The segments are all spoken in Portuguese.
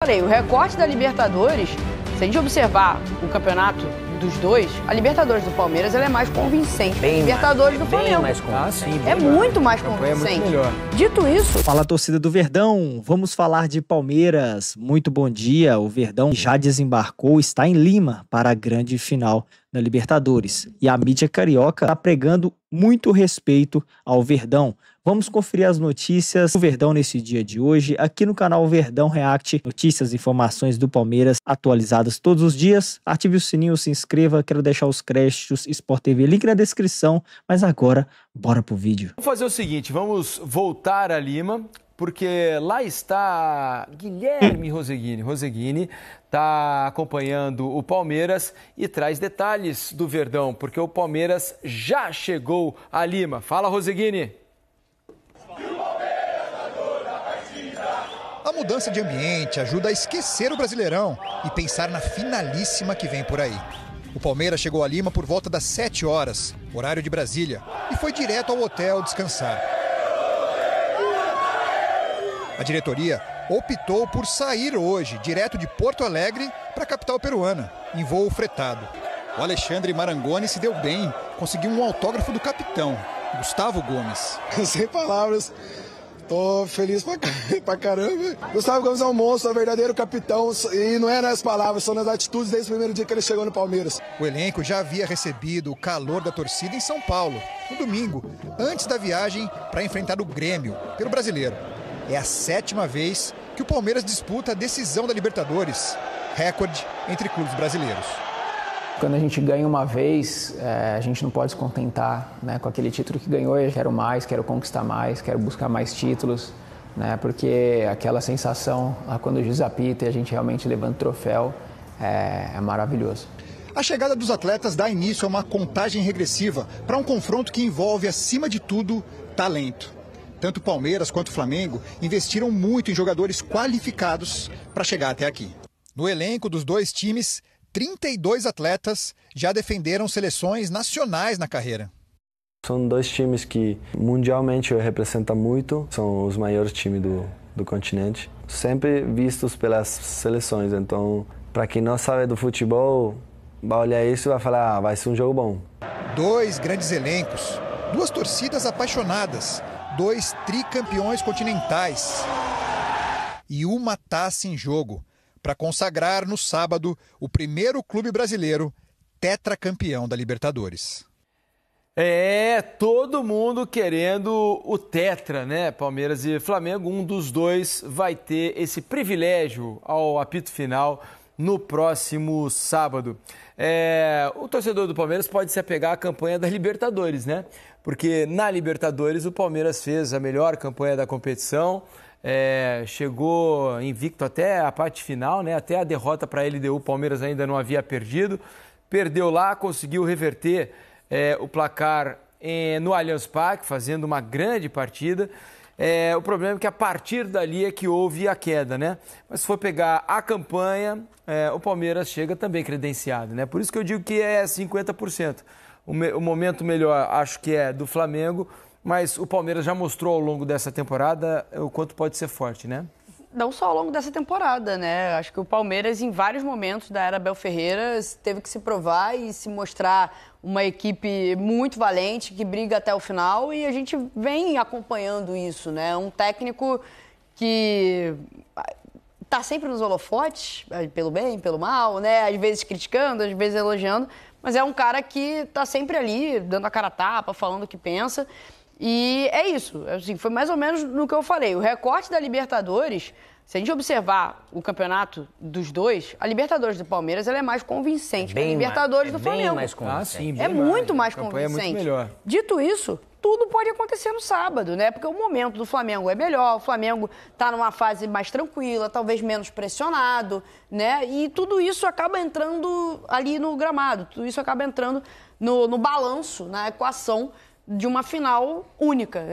O recorte da Libertadores, se a gente observar o campeonato dos dois, a Libertadores do Palmeiras ela é mais convincente. A Libertadores do Flamengo é muito mais convincente. É muito melhor. Dito isso... Fala, torcida do Verdão, vamos falar de Palmeiras. Muito bom dia, o Verdão já desembarcou, está em Lima para a grande final da Libertadores. E a mídia carioca está pregando muito respeito ao Verdão. Vamos conferir as notícias do Verdão nesse dia de hoje, aqui no canal Verdão React. Notícias e informações do Palmeiras atualizadas todos os dias. Ative o sininho, se inscreva, quero deixar os créditos Sport TV, link na descrição. Mas agora, bora pro vídeo. Vamos fazer o seguinte, vamos voltar a Lima, porque lá está Guilherme Roseguini. Roseguini está acompanhando o Palmeiras e traz detalhes do Verdão, porque o Palmeiras já chegou a Lima. Fala, Roseguini. A mudança de ambiente ajuda a esquecer o Brasileirão e pensar na finalíssima que vem por aí. O Palmeiras chegou a Lima por volta das 7 horas, horário de Brasília, e foi direto ao hotel descansar. A diretoria optou por sair hoje, direto de Porto Alegre para a capital peruana, em voo fretado. O Alexandre Marangoni se deu bem, conseguiu um autógrafo do capitão, Gustavo Gomes. Sem palavras. Tô feliz pra caramba. Gustavo Gomes é um monstro, é um verdadeiro capitão. E não é nas palavras, são nas atitudes desde o primeiro dia que ele chegou no Palmeiras. O elenco já havia recebido o calor da torcida em São Paulo, no domingo, antes da viagem para enfrentar o Grêmio, pelo Brasileiro. É a 7ª vez que o Palmeiras disputa a decisão da Libertadores, recorde entre clubes brasileiros. Quando a gente ganha uma vez, a gente não pode se contentar, né, com aquele título que ganhou. Eu quero mais, quero conquistar mais, quero buscar mais títulos, né, porque aquela sensação, lá quando o juiz apita e a gente realmente levanta o troféu, é maravilhoso. A chegada dos atletas dá início a uma contagem regressiva para um confronto que envolve, acima de tudo, talento. Tanto o Palmeiras quanto o Flamengo investiram muito em jogadores qualificados para chegar até aqui. No elenco dos dois times, 32 atletas já defenderam seleções nacionais na carreira. São dois times que mundialmente representam muito, são os maiores times do continente, sempre vistos pelas seleções. Então, para quem não sabe do futebol, vai olhar isso e vai falar, vai ser um jogo bom. Dois grandes elencos, duas torcidas apaixonadas, dois tricampeões continentais e uma taça em jogo, para consagrar no sábado o primeiro clube brasileiro tetracampeão da Libertadores. Todo mundo querendo o tetra, né? Palmeiras e Flamengo, um dos dois vai ter esse privilégio ao apito final no próximo sábado. O torcedor do Palmeiras pode se apegar à campanha da Libertadores, né? Porque na Libertadores o Palmeiras fez a melhor campanha da competição, chegou invicto até a parte final, né? Até a derrota para a LDU, o Palmeiras ainda não havia perdido. Perdeu lá, conseguiu reverter o placar no Allianz Parque, fazendo uma grande partida. O problema é que a partir dali é que houve a queda, né? Mas se for pegar a campanha, o Palmeiras chega também credenciado, né? Por isso que eu digo que é 50%. O momento melhor acho que é do Flamengo, mas o Palmeiras já mostrou ao longo dessa temporada o quanto pode ser forte, né? Não só ao longo dessa temporada, né? Acho que o Palmeiras, em vários momentos da era Abel Ferreira, teve que se provar e se mostrar uma equipe muito valente, que briga até o final, e a gente vem acompanhando isso, né? Um técnico que tá sempre nos holofotes, pelo bem, pelo mal, né? Às vezes criticando, às vezes elogiando, mas é um cara que tá sempre ali, dando a cara a tapa, falando o que pensa. E é isso, assim, foi mais ou menos no que eu falei. O recorte da Libertadores, se a gente observar o campeonato dos dois, a Libertadores do Palmeiras ela é mais convincente que a Libertadores do Flamengo. Mais convincente. Muito mais convincente. É muito melhor. Dito isso, tudo pode acontecer no sábado, né? Porque o momento do Flamengo é melhor, o Flamengo está numa fase mais tranquila, talvez menos pressionado, né? E tudo isso acaba entrando ali no gramado, tudo isso acaba entrando no balanço, na equação de uma final única.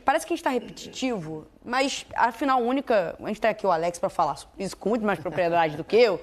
Parece que a gente está repetitivo, mas a final única, a gente tem aqui o Alex para falar isso com muito mais propriedade do que eu.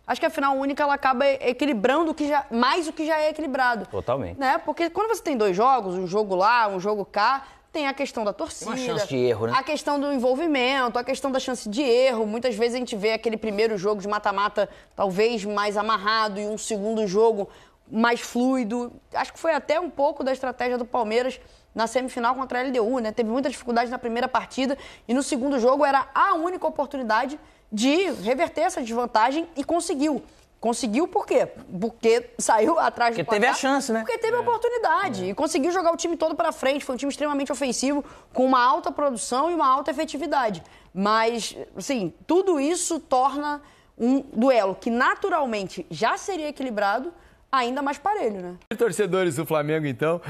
Acho que a final única ela acaba equilibrando mais o que já é equilibrado. Totalmente. Né? Porque quando você tem dois jogos, um jogo lá, um jogo cá, tem a questão da torcida, uma chance de erro, né? A questão do envolvimento, a questão da chance de erro. Muitas vezes a gente vê aquele primeiro jogo de mata-mata talvez mais amarrado e um segundo jogo mais fluido. Acho que foi até um pouco da estratégia do Palmeiras na semifinal contra a LDU, né? Teve muita dificuldade na primeira partida e no segundo jogo era a única oportunidade de reverter essa desvantagem e conseguiu. Conseguiu por quê? Porque saiu atrás do placar. Porque teve a chance, né? Porque teve a oportunidade e conseguiu jogar o time todo para frente. Foi um time extremamente ofensivo, com uma alta produção e uma alta efetividade. Mas, assim, tudo isso torna um duelo que naturalmente já seria equilibrado ainda mais parelho, né? Os torcedores do Flamengo, então,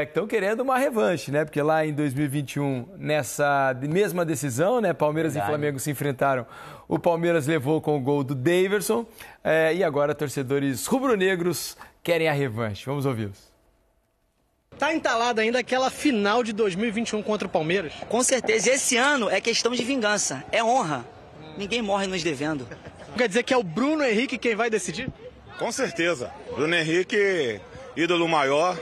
estão querendo uma revanche, né? Porque lá em 2021, nessa mesma decisão, né? Palmeiras e Flamengo se enfrentaram. O Palmeiras levou com o gol do Daverson. E agora, torcedores rubro-negros querem a revanche. Vamos ouvi-los. Tá entalada ainda aquela final de 2021 contra o Palmeiras? Com certeza. Esse ano é questão de vingança. É honra. Ninguém morre nos devendo. Quer dizer que é o Bruno Henrique quem vai decidir? Com certeza. Bruno Henrique, ídolo maior,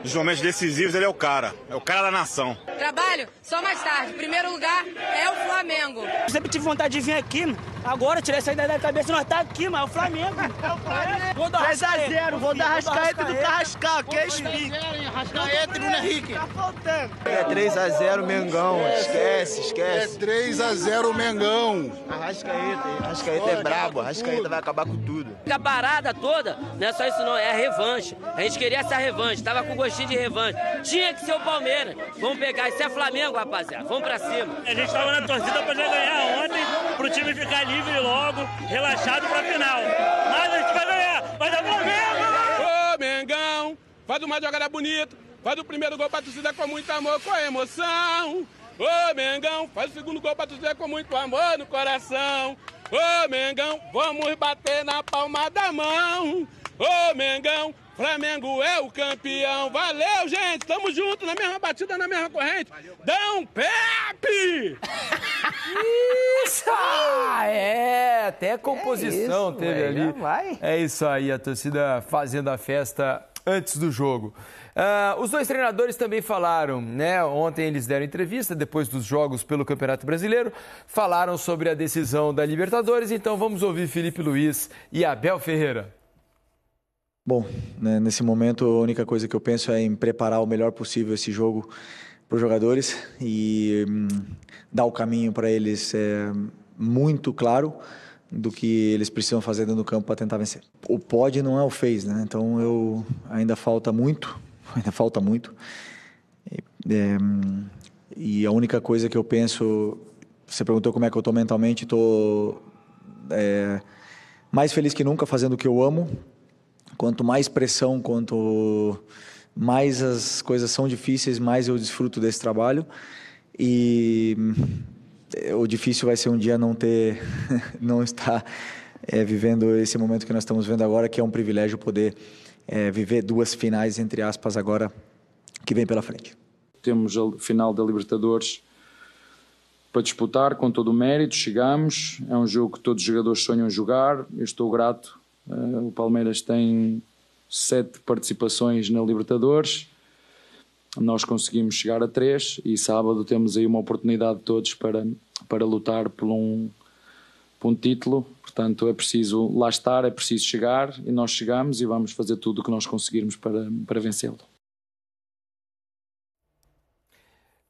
nos momentos decisivos ele é o cara da nação. Trabalho só mais tarde. Primeiro lugar é o Flamengo. Eu sempre tive vontade de vir aqui, agora tirei essa ideia da cabeça, nós tá aqui, mas é o Flamengo. Vou dar 3-0, vou dar Arrascaeta do Carrascal, que é Speak. Arrascaeta e Bruno Henrique. Tá faltando. É 3-0 Mengão, esquece. É 3-0 Mengão. Arrascaeta é brabo, Arrascaeta vai acabar com tudo. A parada toda, não é só isso não, é a revanche. A gente queria essa revanche, tava com gostinho de revanche. Tinha que ser o Palmeiras. Vamos pegar, isso é Flamengo, rapaziada. Vamos pra cima. A gente tava na torcida pra já ganhar ontem, pro time ficar livre logo, relaxado pra final. Mas a gente vai ganhar, vai dar Flamengo! Ô, Mengão, faz uma jogada bonita, faz o primeiro gol pra torcida com muito amor, com emoção. Ô, Mengão, faz o segundo gol pra torcida com muito amor no coração. Ô, Mengão, vamos bater na palma da mão. Ô, Mengão, Flamengo é o campeão. Valeu, gente. Tamo junto na mesma batida, na mesma corrente. Dão Pepe! Isso! Até composição teve ali. Vai. É isso aí, a torcida fazendo a festa antes do jogo. Os dois treinadores também falaram, né? Ontem eles deram entrevista depois dos jogos pelo Campeonato Brasileiro, falaram sobre a decisão da Libertadores. Então vamos ouvir Felipe Luiz e Abel Ferreira. Bom, né, nesse momento a única coisa que eu penso é em preparar o melhor possível esse jogo para os jogadores e dar o caminho para eles muito claro do que eles precisam fazer dentro do campo para tentar vencer. O pode não é o fez, né? Então ainda falta muito. E a única coisa que eu penso, você perguntou como é que eu estou mentalmente, estou mais feliz que nunca fazendo o que eu amo. Quanto mais pressão, quanto mais as coisas são difíceis, mais eu desfruto desse trabalho. E o difícil vai ser um dia não estar vivendo esse momento que nós estamos vendo agora, que é um privilégio poder viver duas finais, entre aspas, agora que vem pela frente. Temos a final da Libertadores para disputar com todo o mérito, chegamos, é um jogo que todos os jogadores sonham jogar, eu estou grato. O Palmeiras tem 7 participações na Libertadores, nós conseguimos chegar a 3 e sábado temos aí uma oportunidade de todos para lutar por um título, portanto é preciso lá estar, é preciso chegar e nós chegamos e vamos fazer tudo o que nós conseguirmos para vencê-lo.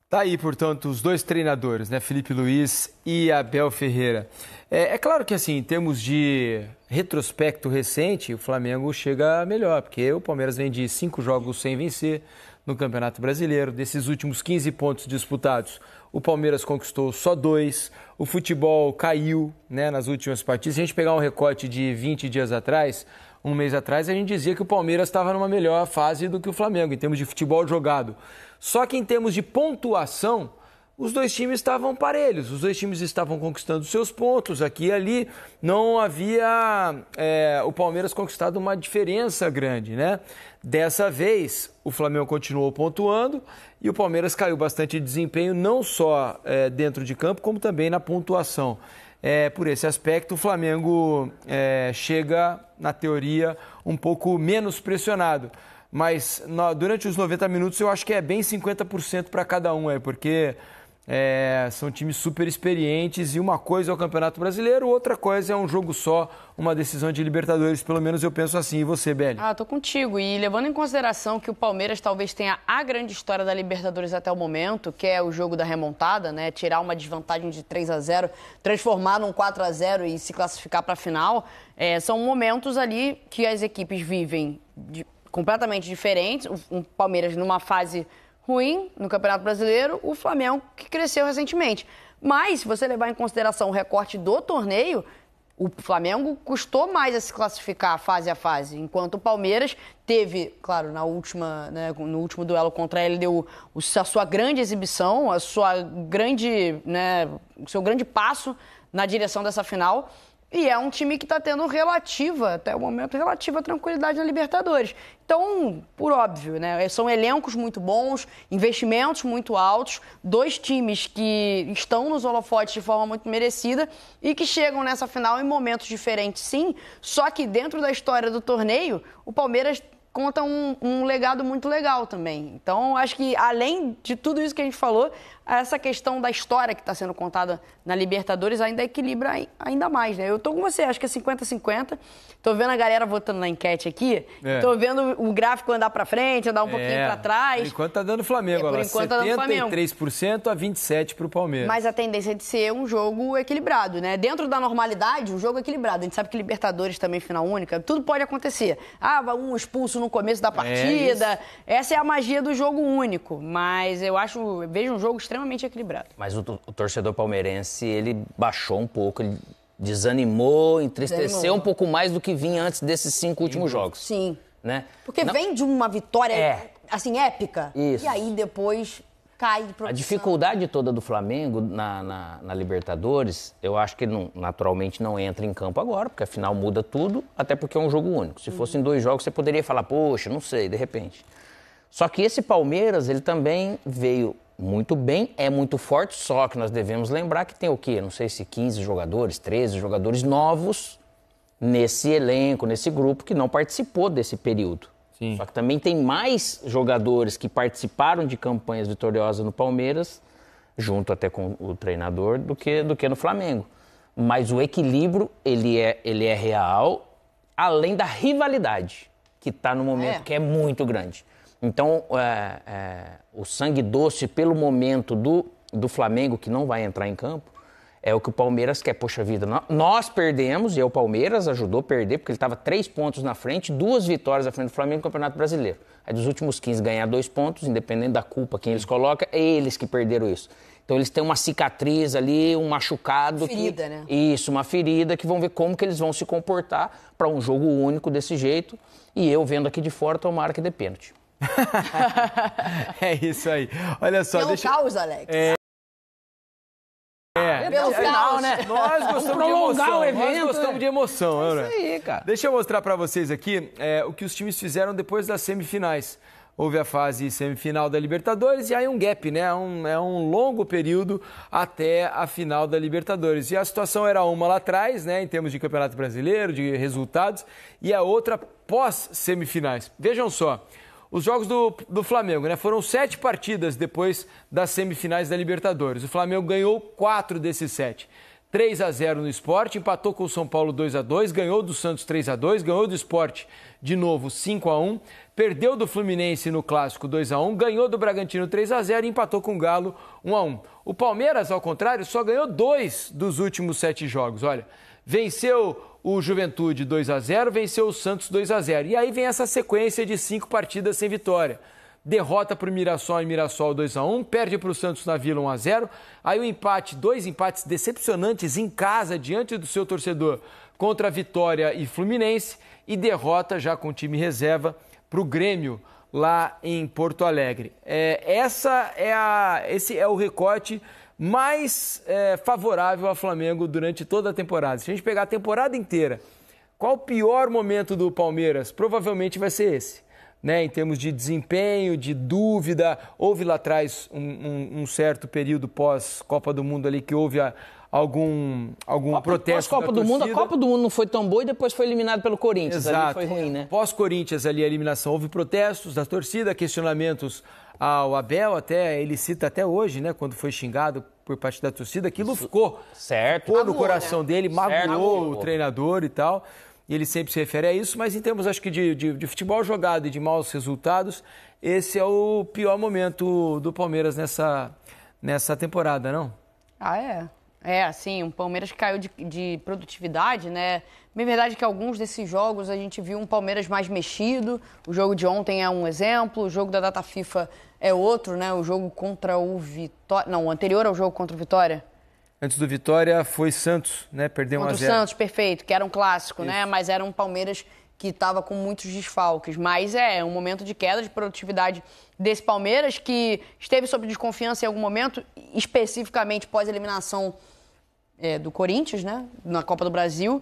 Tá aí, portanto, os dois treinadores, né, Felipe Luiz e Abel Ferreira. É claro que, assim, em termos de retrospecto recente, o Flamengo chega melhor, porque o Palmeiras vem de 5 jogos sem vencer no Campeonato Brasileiro. Desses últimos 15 pontos disputados, o Palmeiras conquistou só 2. O futebol caiu, né, nas últimas partidas. Se a gente pegar um recorte de 20 dias atrás, um mês atrás, a gente dizia que o Palmeiras estava numa melhor fase do que o Flamengo, em termos de futebol jogado. Só que em termos de pontuação, os dois times estavam parelhos, os dois times estavam conquistando seus pontos aqui e ali, não havia o Palmeiras conquistado uma diferença grande, né? Dessa vez, o Flamengo continuou pontuando e o Palmeiras caiu bastante de desempenho, não só dentro de campo, como também na pontuação. Por esse aspecto, o Flamengo chega, na teoria, um pouco menos pressionado. mas durante os 90 minutos eu acho que é bem 50% para cada um, porque são times super experientes e uma coisa é o Campeonato Brasileiro, outra coisa é um jogo só, uma decisão de Libertadores, pelo menos eu penso assim. E você, Beli? Tô contigo. E levando em consideração que o Palmeiras talvez tenha a grande história da Libertadores até o momento, que é o jogo da remontada, né? Tirar uma desvantagem de 3-0, transformar num 4-0 e se classificar para a final, são momentos ali que as equipes vivem completamente diferentes. O Palmeiras numa fase ruim no Campeonato Brasileiro, o Flamengo que cresceu recentemente. Mas, se você levar em consideração o recorte do torneio, o Flamengo custou mais a se classificar fase a fase, enquanto o Palmeiras teve, claro, no último duelo contra ele, deu a sua grande exibição, o seu grande passo na direção dessa final. E é um time que está tendo até o momento, relativa tranquilidade na Libertadores. Então, por óbvio, né? São elencos muito bons, investimentos muito altos, dois times que estão nos holofotes de forma muito merecida e que chegam nessa final em momentos diferentes, sim. Só que dentro da história do torneio, o Palmeiras conta um legado muito legal também. Então, acho que além de tudo isso que a gente falou, essa questão da história que está sendo contada na Libertadores ainda equilibra ainda mais, né? Eu tô com você, acho que é 50-50. Tô vendo a galera votando na enquete aqui. Tô vendo o gráfico andar para frente, andar um pouquinho para trás. Por enquanto tá dando Flamengo. Por enquanto tá dando Flamengo. 73% a 27% pro Palmeiras. Mas a tendência é de ser um jogo equilibrado, né? Dentro da normalidade, um jogo equilibrado. A gente sabe que Libertadores também, final única, tudo pode acontecer. Vai um expulso no começo da partida. Essa é a magia do jogo único. Mas eu vejo um jogo extremamente equilibrado. Mas o torcedor palmeirense, ele baixou um pouco, ele desanimou, entristeceu um pouco mais do que vinha antes desses 5 últimos jogos. Sim. Né? Porque vem de uma vitória, assim, épica. Isso. E aí depois cai de produção. A dificuldade toda do Flamengo na Libertadores, eu acho que naturalmente não entra em campo agora, porque afinal muda tudo, até porque é um jogo único. Se fossem 2 jogos, você poderia falar, poxa, não sei, de repente. Só que esse Palmeiras, ele também veio muito bem, é muito forte, só que nós devemos lembrar que tem o quê? Não sei se 15 jogadores, 13 jogadores novos nesse elenco, nesse grupo que não participou desse período. Sim. Só que também tem mais jogadores que participaram de campanhas vitoriosas no Palmeiras, junto até com o treinador, do que no Flamengo. Mas o equilíbrio, ele é real, além da rivalidade, que está no momento que é muito grande. Então, o sangue doce pelo momento do Flamengo, que não vai entrar em campo, é o que o Palmeiras quer. Poxa vida, nós perdemos, e o Palmeiras ajudou a perder, porque ele estava 3 pontos na frente, 2 vitórias à frente do Flamengo no Campeonato Brasileiro. Aí dos últimos 15 ganhar 2 pontos, independente da culpa, quem eles colocam, é eles que perderam isso. Então eles têm uma cicatriz ali, um machucado. Ferida, né? Isso, uma ferida, que vão ver como que eles vão se comportar para um jogo único desse jeito. E eu, vendo aqui de fora, tomara que dê pênalti. É isso aí. Olha só, pelo caos, Alex. Pelo final, né? Nós gostamos de emoção. O evento, nós gostamos de emoção, né? É isso aí, cara. Deixa eu mostrar pra vocês aqui o que os times fizeram depois das semifinais. Houve a fase semifinal da Libertadores e aí um gap, né? É um longo período até a final da Libertadores. E a situação era uma lá atrás, né? Em termos de Campeonato Brasileiro, de resultados, e a outra pós-semifinais. Vejam só. Os jogos do Flamengo, né? Foram 7 partidas depois das semifinais da Libertadores. O Flamengo ganhou 4 desses 7. 3-0 no Sport, empatou com o São Paulo 2-2, ganhou do Santos 3-2, ganhou do Sport de novo 5-1, perdeu do Fluminense no Clássico 2-1, ganhou do Bragantino 3-0 e empatou com o Galo 1-1. O Palmeiras, ao contrário, só ganhou 2 dos últimos 7 jogos. Olha, venceu o Juventude 2-0, venceu o Santos 2-0. E aí vem essa sequência de 5 partidas sem vitória. Derrota para o Mirassol em Mirassol 2-1, perde para o Santos na Vila 1-0. Aí o empate, 2 empates decepcionantes em casa, diante do seu torcedor, contra a Vitória e Fluminense. E derrota já com o time reserva para o Grêmio lá em Porto Alegre. Esse é o recorte mais favorável ao Flamengo durante toda a temporada. Se a gente pegar a temporada inteira, qual o pior momento do Palmeiras? Provavelmente vai ser esse, né? Em termos de desempenho, de dúvida. Houve lá atrás um certo período pós-Copa do Mundo ali que houve algum protesto da Copa do Mundo, a torcida. Copa do Mundo não foi tão boa e depois foi eliminado pelo Corinthians. Exato. Ali foi ruim, né? Pós-Corinthians ali, a eliminação, houve protestos da torcida, questionamentos ao Abel, até ele cita até hoje, né, quando foi xingado por parte da torcida, aquilo ficou no coração dele, magoou o treinador e tal, e ele sempre se refere a isso, mas em termos, acho que de futebol jogado e de maus resultados, esse é o pior momento do Palmeiras nessa temporada, não? É, assim, o Palmeiras caiu de produtividade, né? Bem verdade que alguns desses jogos a gente viu um Palmeiras mais mexido. O jogo de ontem é um exemplo, o jogo da data FIFA é outro, né? O jogo contra o Vitória... Não, o anterior ao jogo contra o Vitória. Antes do Vitória foi Santos, né? Perdeu 1-0. Contra o Santos, perfeito, que era um clássico, né? Mas era um Palmeiras que estava com muitos desfalques. Mas é um momento de queda de produtividade desse Palmeiras, que esteve sob desconfiança em algum momento, especificamente pós-eliminação do Corinthians, né? Na Copa do Brasil.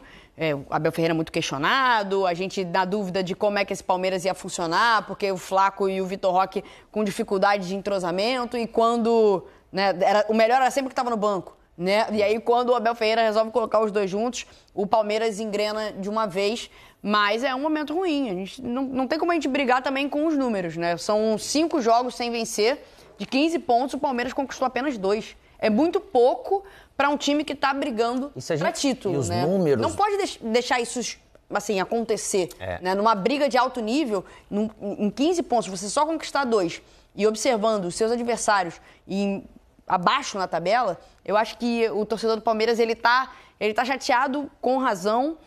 O Abel Ferreira muito questionado, a gente na dúvida de como é que esse Palmeiras ia funcionar, porque o Flaco e o Vitor Roque com dificuldade de entrosamento, e quando... Né, o melhor era sempre que estava no banco. Né? E aí, quando o Abel Ferreira resolve colocar os dois juntos, o Palmeiras engrena de uma vez, mas é um momento ruim. A gente não tem como a gente brigar também com os números, né? São 5 jogos sem vencer, de 15 pontos, o Palmeiras conquistou apenas 2. É muito pouco para um time que está brigando para título, os né? Números... Não pode deixar isso assim, acontecer. Né? Numa briga de alto nível, em 15 pontos, você só conquistar 2 e observando os seus adversários abaixo na tabela, eu acho que o torcedor do Palmeiras ele tá chateado com razão,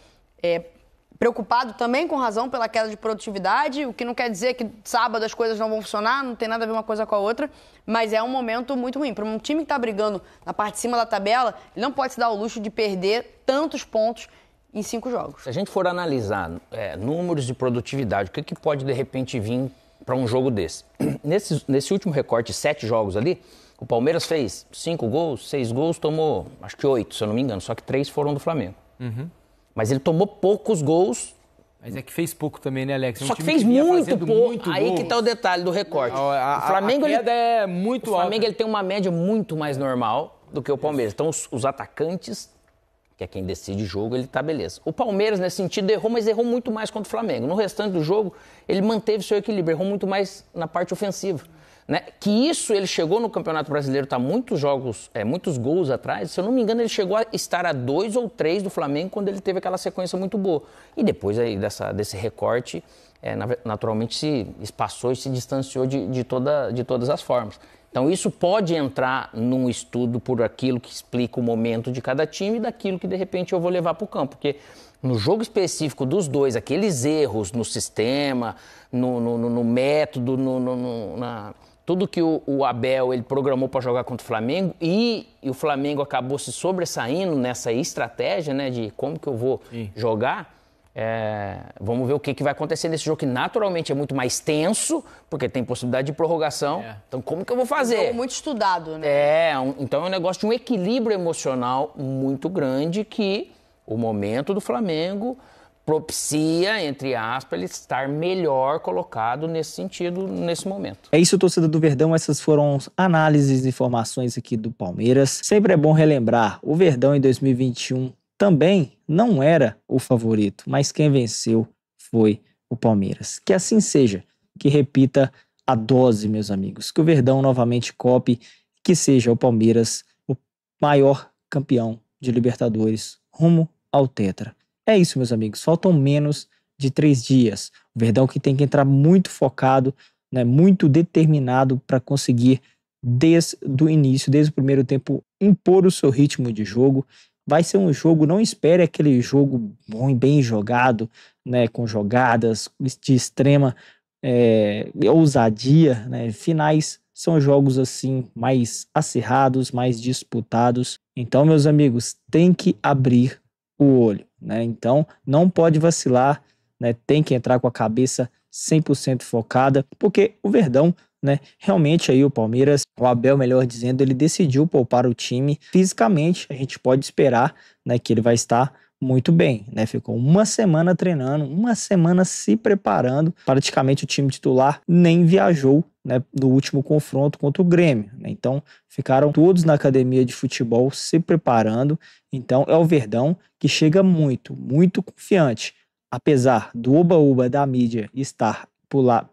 preocupado também com razão pela queda de produtividade, o que não quer dizer que sábado as coisas não vão funcionar, não tem nada a ver uma coisa com a outra, mas é um momento muito ruim. Para um time que está brigando na parte de cima da tabela, ele não pode se dar o luxo de perder tantos pontos em 5 jogos. Se a gente for analisar números de produtividade, o que pode de repente vir para um jogo desse? Nesse último recorte, 7 jogos ali, o Palmeiras fez 5 gols, 6 gols, tomou acho que 8, se eu não me engano, só que 3 foram do Flamengo. Uhum. Mas ele tomou poucos gols. Mas é que fez pouco também, né, Alex? Só que fez muito pouco. Aí que tá o detalhe do recorte. O Flamengo é muito alta. O Flamengo ele tem uma média muito mais normal do que o Palmeiras. Então os atacantes, que é quem decide jogo, ele tá beleza. O Palmeiras, nesse sentido, errou, mas errou muito mais contra o Flamengo. No restante do jogo, ele manteve seu equilíbrio, errou muito mais na parte ofensiva. Né? Que isso, ele chegou no Campeonato Brasileiro, tá muitos gols atrás. Se eu não me engano, ele chegou a estar a 2 ou 3 do Flamengo quando ele teve aquela sequência muito boa. E depois aí desse recorte, naturalmente se espaçou e se distanciou de todas as formas. Então isso pode entrar num estudo por aquilo que explica o momento de cada time e daquilo que de repente eu vou levar para o campo. Porque no jogo específico dos dois, aqueles erros no sistema, no método, tudo que o Abel ele programou para jogar contra o Flamengo e o Flamengo acabou se sobressaindo nessa estratégia, né, de como que eu vou jogar. Vamos ver o que vai acontecer nesse jogo que naturalmente é muito mais tenso, porque tem possibilidade de prorrogação. Então como que eu vou fazer? É um jogo muito estudado, né? Então é um negócio de um equilíbrio emocional muito grande que o momento do Flamengo propicia, entre aspas, ele estar melhor colocado nesse sentido, nesse momento. É isso, torcida do Verdão. Essas foram análises e informações aqui do Palmeiras. Sempre é bom relembrar, o Verdão em 2021 também não era o favorito, mas quem venceu foi o Palmeiras. Que assim seja, que repita a dose, meus amigos. Que o Verdão novamente cope, que seja o Palmeiras o maior campeão de Libertadores rumo ao Tetra. É isso, meus amigos. Faltam menos de 3 dias. O Verdão que tem que entrar muito focado, né, muito determinado para conseguir, desde o início, desde o primeiro tempo, impor o seu ritmo de jogo. Vai ser um jogo, não espere aquele jogo bem jogado, né, com jogadas de extrema ousadia. Né? Finais são jogos assim mais acirrados, mais disputados. Então, meus amigos, tem que abrir o olho, né? Então não pode vacilar, né? Tem que entrar com a cabeça 100% focada, porque o Verdão, né, realmente aí o Palmeiras, o Abel, melhor dizendo, ele decidiu poupar o time fisicamente. A gente pode esperar, né, que ele vai estar muito bem, né? Ficou uma semana treinando, uma semana se preparando, praticamente o time titular nem viajou né, no último confronto contra o Grêmio, né? Então ficaram todos na academia de futebol se preparando. Então é o Verdão que chega muito confiante, apesar do oba-oba da mídia estar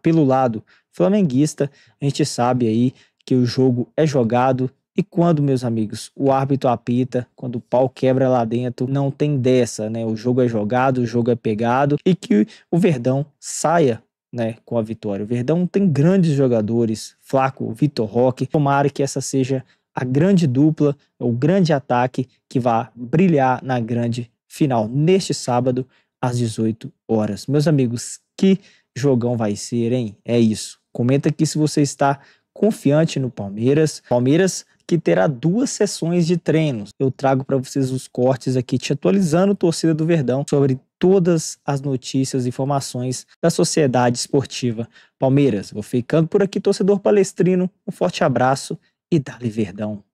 pelo lado flamenguista. A gente sabe aí que o jogo é jogado, e quando, meus amigos, o árbitro apita, quando o pau quebra lá dentro, não tem dessa, né? O jogo é jogado, o jogo é pegado, e que o Verdão saia, né, com a vitória. O Verdão tem grandes jogadores, Flaco, Vitor Roque. Tomara que essa seja a grande dupla, o grande ataque que vai brilhar na grande final neste sábado às 18 horas. Meus amigos, que jogão vai ser, hein? É isso. Comenta aqui se você está confiante no Palmeiras. Palmeiras que terá 2 sessões de treinos. Eu trago para vocês os cortes aqui, te atualizando, torcida do Verdão, sobre todas as notícias e informações da Sociedade Esportiva Palmeiras. Vou ficando por aqui, torcedor palestrino. Um forte abraço e dale Verdão.